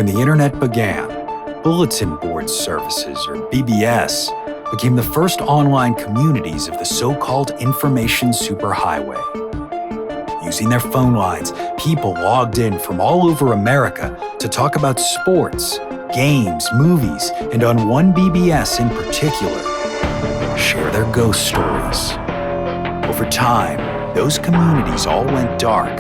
When the internet began, bulletin board services, or BBS, became the first online communities of the so-called information superhighway. Using their phone lines, people logged in from all over America to talk about sports, games, movies, and on one BBS in particular, share their ghost stories. Over time, those communities all went dark,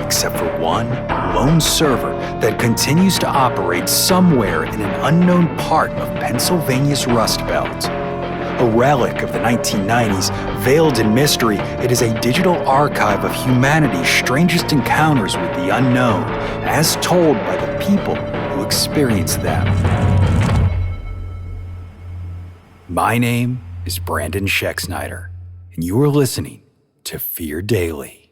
except for one lone server that continues to operate somewhere in an unknown part of Pennsylvania's Rust Belt. A relic of the 1990s, veiled in mystery, it is a digital archive of humanity's strangest encounters with the unknown, as told by the people who experienced them. My name is Brandon Schexnayder, and you are listening to Fear Daily.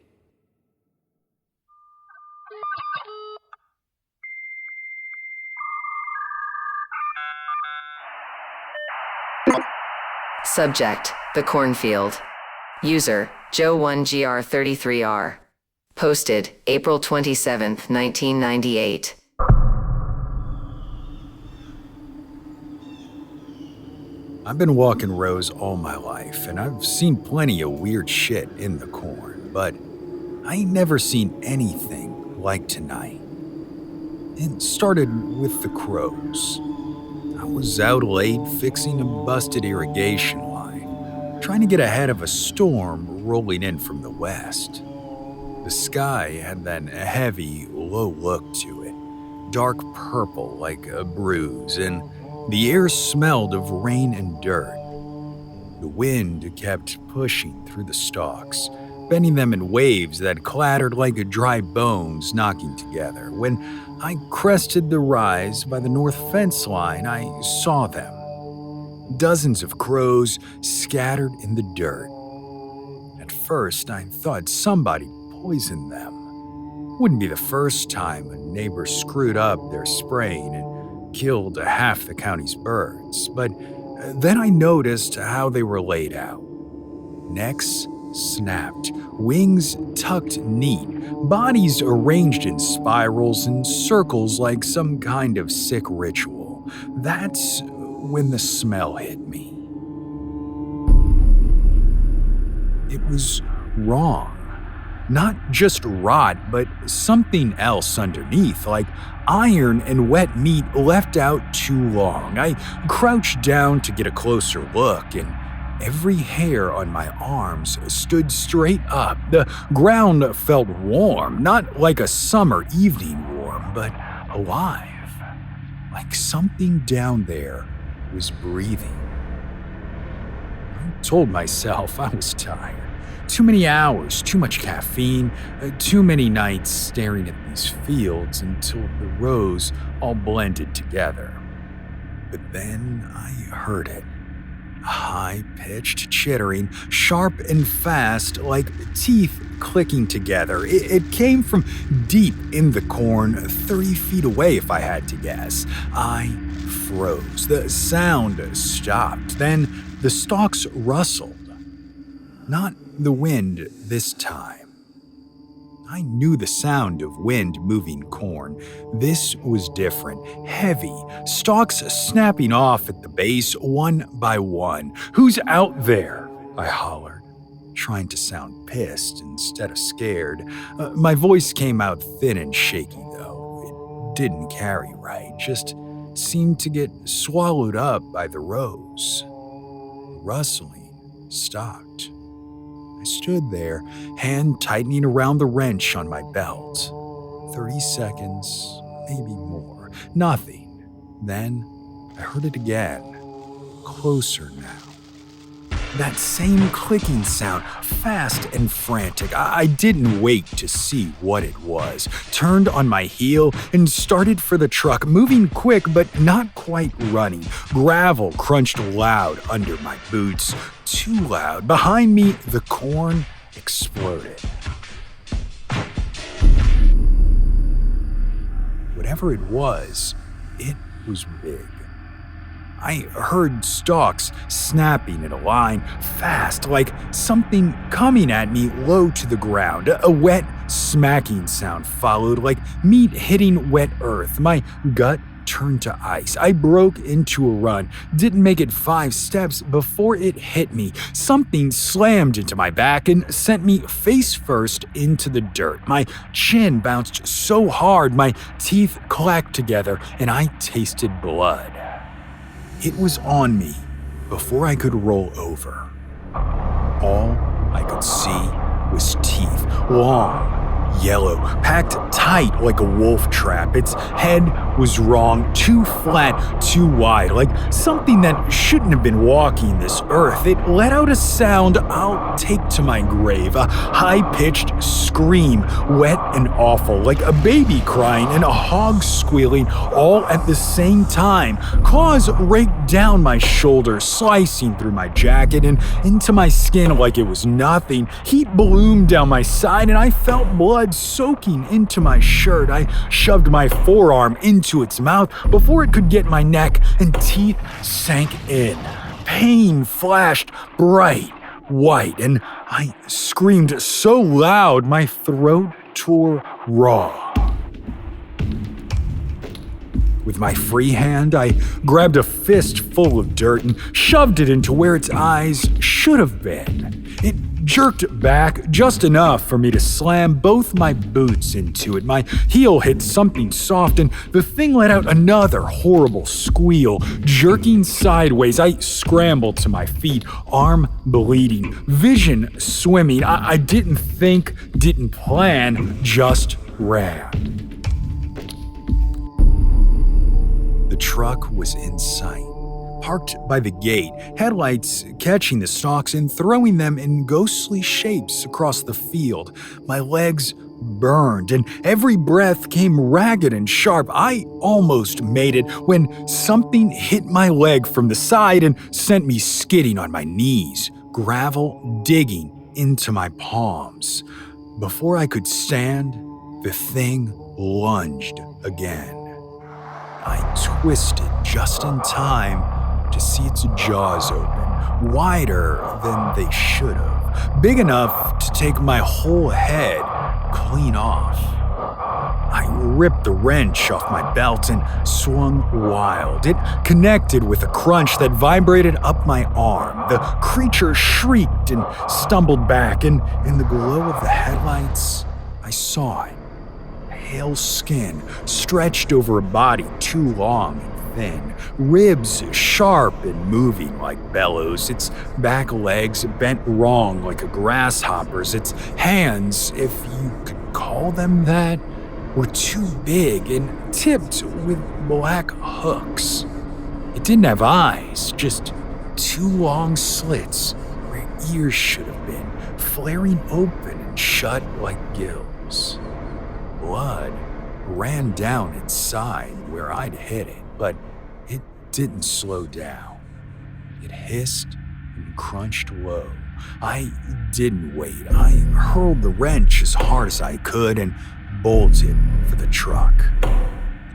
Subject: The Cornfield. User: Joe1GR33R. Posted April 27, 1998. I've been walking rows all my life, and I've seen plenty of weird shit in the corn, but I ain't never seen anything like tonight. It started with the crows. I was out late fixing a busted irrigation line, trying to get ahead of a storm rolling in from the west. The sky had that heavy, low look to it, dark purple like a bruise, and the air smelled of rain and dirt. The wind kept pushing through the stalks, bending them in waves that clattered like dry bones knocking together. When I crested the rise by the north fence line, I saw them. Dozens of crows scattered in the dirt. At first, I thought somebody poisoned them. Wouldn't be the first time a neighbor screwed up their spraying and killed half the county's birds, but then I noticed how they were laid out. Necks snapped, wings tucked neat, bodies arranged in spirals and circles like some kind of sick ritual. That's when the smell hit me. It was wrong. Not just rot, but something else underneath, like iron and wet meat left out too long. I crouched down to get a closer look, and every hair on my arms stood straight up. The ground felt warm, not like a summer evening warm, but alive. Like something down there was breathing. I told myself I was tired. Too many hours, too much caffeine, too many nights staring at these fields until the rows all blended together. But then I heard it. A high-pitched chittering, sharp and fast, like teeth clicking together. It came from deep in the corn, 30 feet away if I had to guess. I froze. The sound stopped. Then the stalks rustled. Not the wind this time. I knew the sound of wind moving corn. This was different, heavy, stalks snapping off at the base one by one. "Who's out there?" I hollered, trying to sound pissed instead of scared. My voice came out thin and shaky, though. It didn't carry right, just seemed to get swallowed up by the rows. The rustling stopped. I stood there, hand tightening around the wrench on my belt. 30 seconds, maybe more. Nothing. Then I heard it again. Closer now. That same clicking sound, fast and frantic. I didn't wait to see what it was. Turned on my heel and started for the truck, moving quick but not quite running. Gravel crunched loud under my boots. Too loud. Behind me, the corn exploded. Whatever it was big. I heard stalks snapping in a line, fast, like something coming at me low to the ground. A wet, smacking sound followed, like meat hitting wet earth. My gut turned to ice. I broke into a run, didn't make it 5 steps before it hit me. Something slammed into my back and sent me face first into the dirt. My chin bounced so hard, my teeth clacked together, and I tasted blood. It was on me before I could roll over. All I could see was teeth, long, yellow, packed tight like a wolf trap. Its head was wrong, too flat, too wide, like something that shouldn't have been walking this earth. It let out a sound I'll take to my grave, a high-pitched scream, wet and awful, like a baby crying and a hog squealing all at the same time. Claws raked down my shoulder, slicing through my jacket and into my skin like it was nothing. Heat ballooned down my side and I felt blood soaking into my shirt. I shoved my forearm into its mouth before it could get my neck, and teeth sank in. Pain flashed bright white, and I screamed so loud my throat tore raw. With my free hand, I grabbed a fist full of dirt and shoved it into where its eyes should have been. It jerked back just enough for me to slam both my boots into it. My heel hit something soft, and the thing let out another horrible squeal. Jerking sideways, I scrambled to my feet, arm bleeding, vision swimming. I didn't think, didn't plan, just ran. The truck was in sight, parked by the gate, headlights catching the stalks and throwing them in ghostly shapes across the field. My legs burned, and every breath came ragged and sharp. I almost made it when something hit my leg from the side and sent me skidding on my knees, gravel digging into my palms. Before I could stand, the thing lunged again. I twisted just in time to see its jaws open, wider than they should have, big enough to take my whole head clean off. I ripped the wrench off my belt and swung wild. It connected with a crunch that vibrated up my arm. The creature shrieked and stumbled back, and in the glow of the headlights, I saw it. Pale skin stretched over a body too long and thin, ribs sharp and moving like bellows, its back legs bent wrong like a grasshopper's, its hands, if you could call them that, were too big and tipped with black hooks. It didn't have eyes, just 2 long slits where ears should have been, flaring open and shut like gills. Blood ran down its side where I'd hit it, but it didn't slow down. It hissed and crunched low. I didn't wait. I hurled the wrench as hard as I could and bolted for the truck. The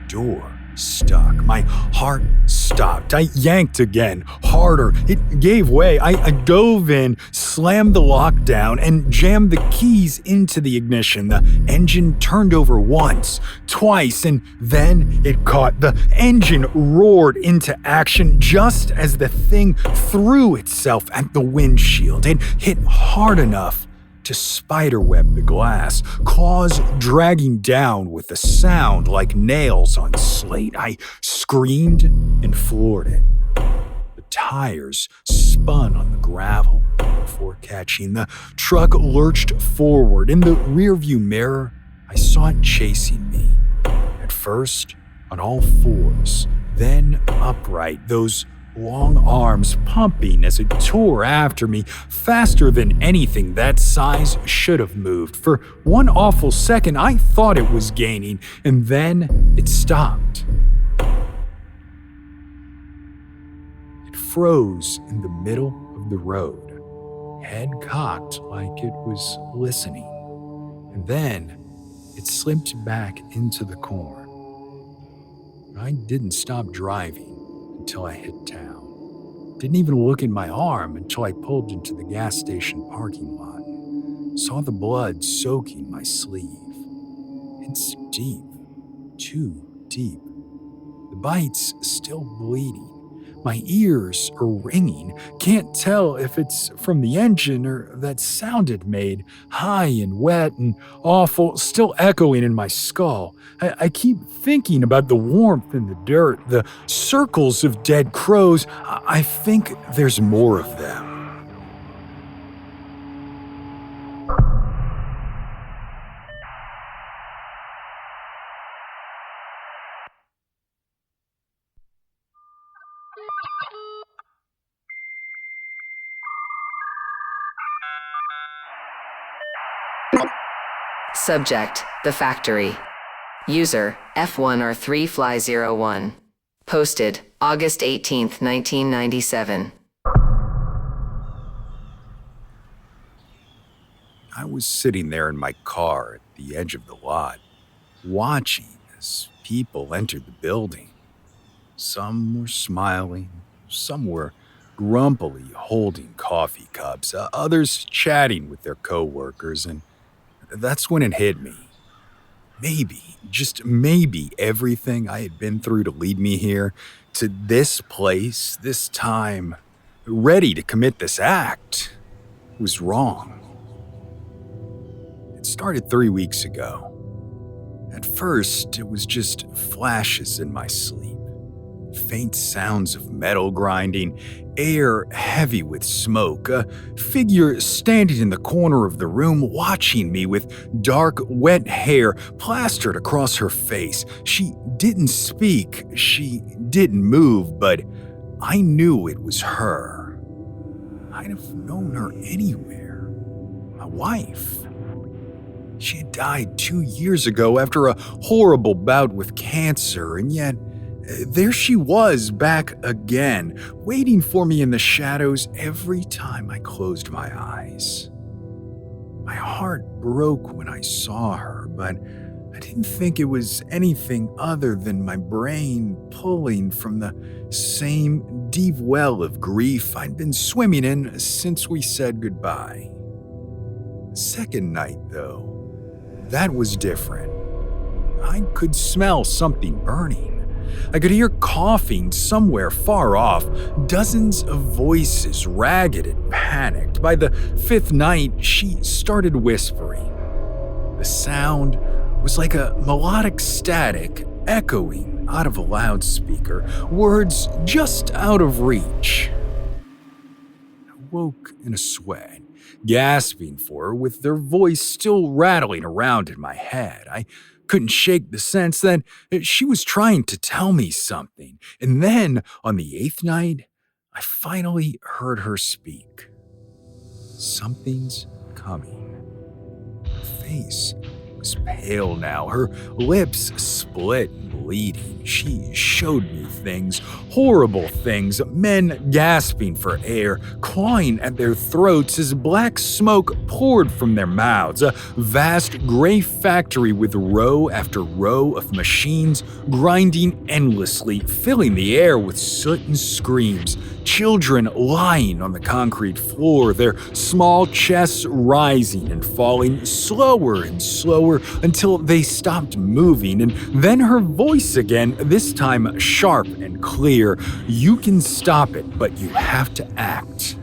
door stuck. My heart stopped. I yanked again, harder. It gave way. I dove in, slammed the lock down, and jammed the keys into the ignition. The engine turned over once, twice, and then it caught. The engine roared into action just as the thing threw itself at the windshield. It hit hard enough to spiderweb the glass, claws dragging down with a sound like nails on slate. I screamed and floored it. The tires spun on the gravel before catching. The truck lurched forward. In the rearview mirror, I saw it chasing me. At first, on all fours, then upright, those long arms pumping as it tore after me, faster than anything that size should have moved. For one awful second, I thought it was gaining, and then it stopped. It froze in the middle of the road, head cocked like it was listening, and then it slipped back into the corn. I didn't stop driving. until I hit town. Didn't even look at my arm until I pulled into the gas station parking lot and saw the blood soaking my sleeve. It's deep, too deep. The bite's still bleeding. My ears are ringing. Can't tell if it's from the engine or that sound it made. High and wet and awful, still echoing in my skull. I keep thinking about the warmth in the dirt, the circles of dead crows. I think there's more of them. Subject, the factory. User, F1R3Fly01. Posted, August 18th, 1997. I was sitting there in my car at the edge of the lot, watching as people entered the building. Some were smiling, some were grumpily holding coffee cups, others chatting with their coworkers, and that's when it hit me. Maybe, just maybe, everything I had been through to lead me here, to this place, this time, ready to commit this act, was wrong. It started 3 weeks ago. At first, it was just flashes in my sleep. Faint sounds of metal grinding, air heavy with smoke, a figure standing in the corner of the room watching me with dark, wet hair plastered across her face. She didn't speak, she didn't move, but I knew it was her. I'd have known her anywhere. My wife. She had died 2 years ago after a horrible bout with cancer, and yet there she was back again, waiting for me in the shadows every time I closed my eyes. My heart broke when I saw her, but I didn't think it was anything other than my brain pulling from the same deep well of grief I'd been swimming in since we said goodbye. The second night, though, that was different. I could smell something burning. I could hear coughing somewhere far off, dozens of voices, ragged and panicked. By the fifth night, she started whispering. The sound was like a melodic static echoing out of a loudspeaker, words just out of reach. I woke in a sweat, gasping for her with their voice still rattling around in my head. I couldn't shake the sense that she was trying to tell me something. And then, on the eighth night, I finally heard her speak. Something's coming. Her face was pale now, her lips split and bleeding. She showed me things, horrible things, men gasping for air, clawing at their throats as black smoke poured from their mouths, a vast gray factory with row after row of machines grinding endlessly, filling the air with soot and screams, children lying on the concrete floor, their small chests rising and falling slower and slower until they stopped moving, and then her voice again, this time sharp and clear. You can stop it, but you have to act.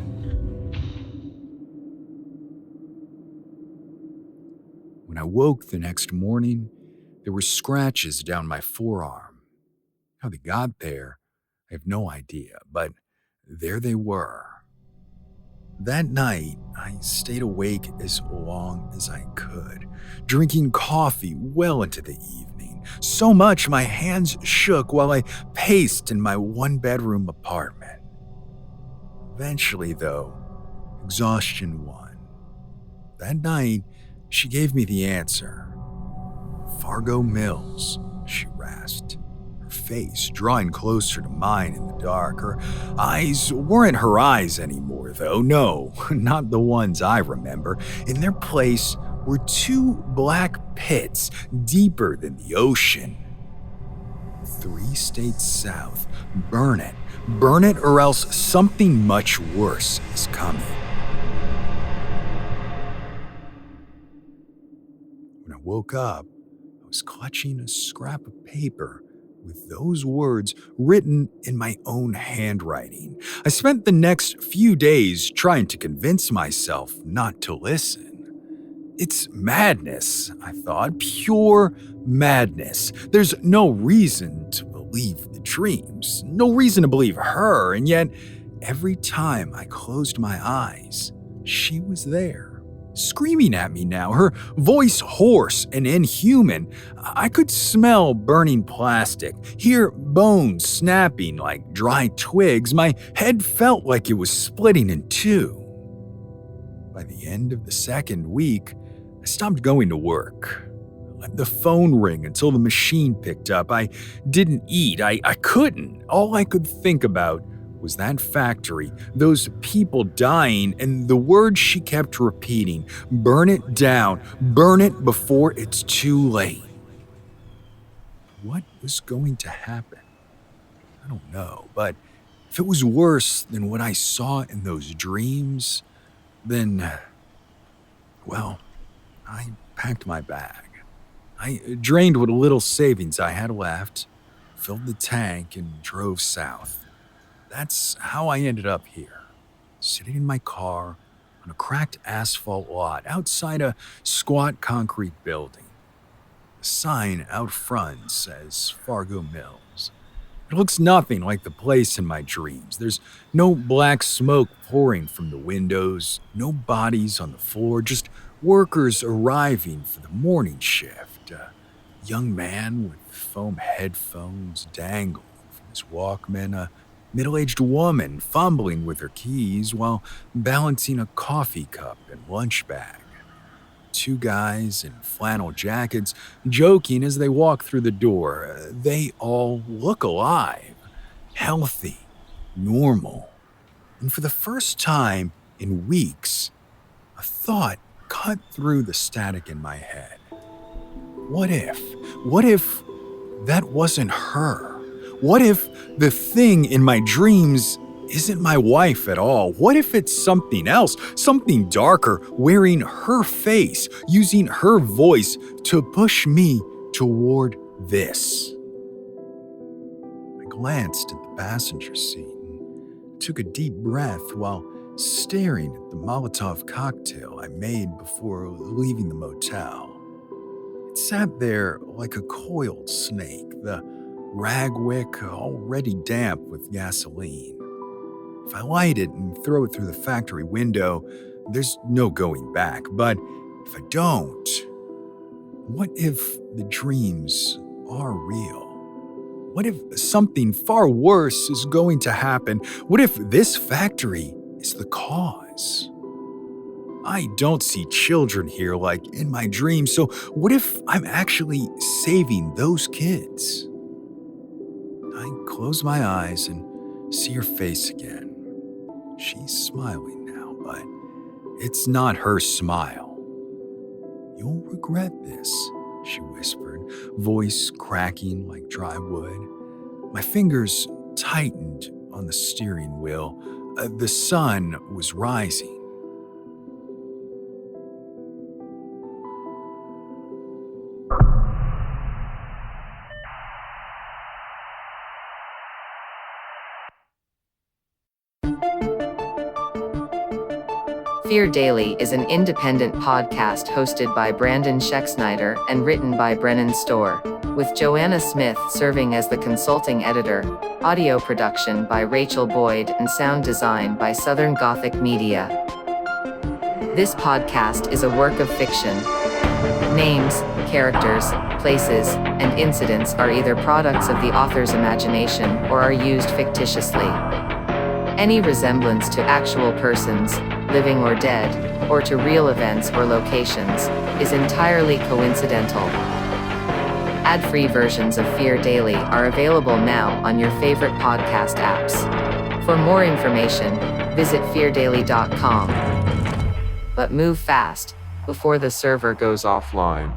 When I woke the next morning, there were scratches down my forearm. How they got there, I have no idea, but there they were. That night, I stayed awake as long as I could, drinking coffee well into the evening, so much my hands shook while I paced in my one-bedroom apartment. Eventually, though, exhaustion won. That night, she gave me the answer. Fargo Mills, she rasped, her face drawing closer to mine in the dark. Her eyes weren't her eyes anymore, though. No, not the ones I remember. In their place were two black pits deeper than the ocean. 3 states south, burn it, Burn it or else something much worse is coming. When I woke up, I was clutching a scrap of paper with those words written in my own handwriting. I spent the next few days trying to convince myself not to listen. It's madness, I thought, pure madness. There's no reason to believe the dreams, no reason to believe her, and yet every time I closed my eyes, she was there, screaming at me now, her voice hoarse and inhuman. I could smell burning plastic, hear bones snapping like dry twigs. My head felt like it was splitting in two. By the end of the second week, I stopped going to work. I let the phone ring until the machine picked up. I didn't eat. I couldn't. All I could think about was that factory, those people dying, and the words she kept repeating: burn it down, burn it before it's too late. What was going to happen? I don't know, but if it was worse than what I saw in those dreams, then, well, I packed my bag. I drained what little savings I had left, filled the tank, and drove south. That's how I ended up here, sitting in my car on a cracked asphalt lot outside a squat concrete building. The sign out front says Fargo Mills. It looks nothing like the place in my dreams. There's no black smoke pouring from the windows, no bodies on the floor, just workers arriving for the morning shift. A young man with foam headphones dangling from his Walkman, a middle-aged woman fumbling with her keys while balancing a coffee cup and lunch bag. Two guys in flannel jackets joking as they walk through the door. They all look alive, healthy, normal. And for the first time in weeks, a thought cut through the static in my head. What if that wasn't her? What if the thing in my dreams isn't my wife at all? What if it's something else, something darker, wearing her face, using her voice to push me toward this? I glanced at the passenger seat and took a deep breath while staring at the Molotov cocktail I made before leaving the motel. It sat there like a coiled snake, the rag wick already damp with gasoline. If I light it and throw it through the factory window, there's no going back. But if I don't, what if the dreams are real? What if something far worse is going to happen? What if this factory is the cause? I don't see children here like in my dreams, so what if I'm actually saving those kids? I close my eyes and see her face again. She's smiling now, but it's not her smile. "You'll regret this," she whispered, voice cracking like dry wood. My fingers tightened on the steering wheel. The sun was rising. Fear Daily is an independent podcast hosted by Brandon Schexnayder and written by Brennan Storr, with Joanna Smith serving as the consulting editor, audio production by Rachel Boyd, and sound design by Southern Gothic Media. This podcast is a work of fiction. Names, characters, places, and incidents are either products of the author's imagination or are used fictitiously. Any resemblance to actual persons, living or dead, or to real events or locations, is entirely coincidental. Ad-free versions of Fear Daily are available now on your favorite podcast apps. For more information, visit feardaily.com. But move fast, before the server goes offline.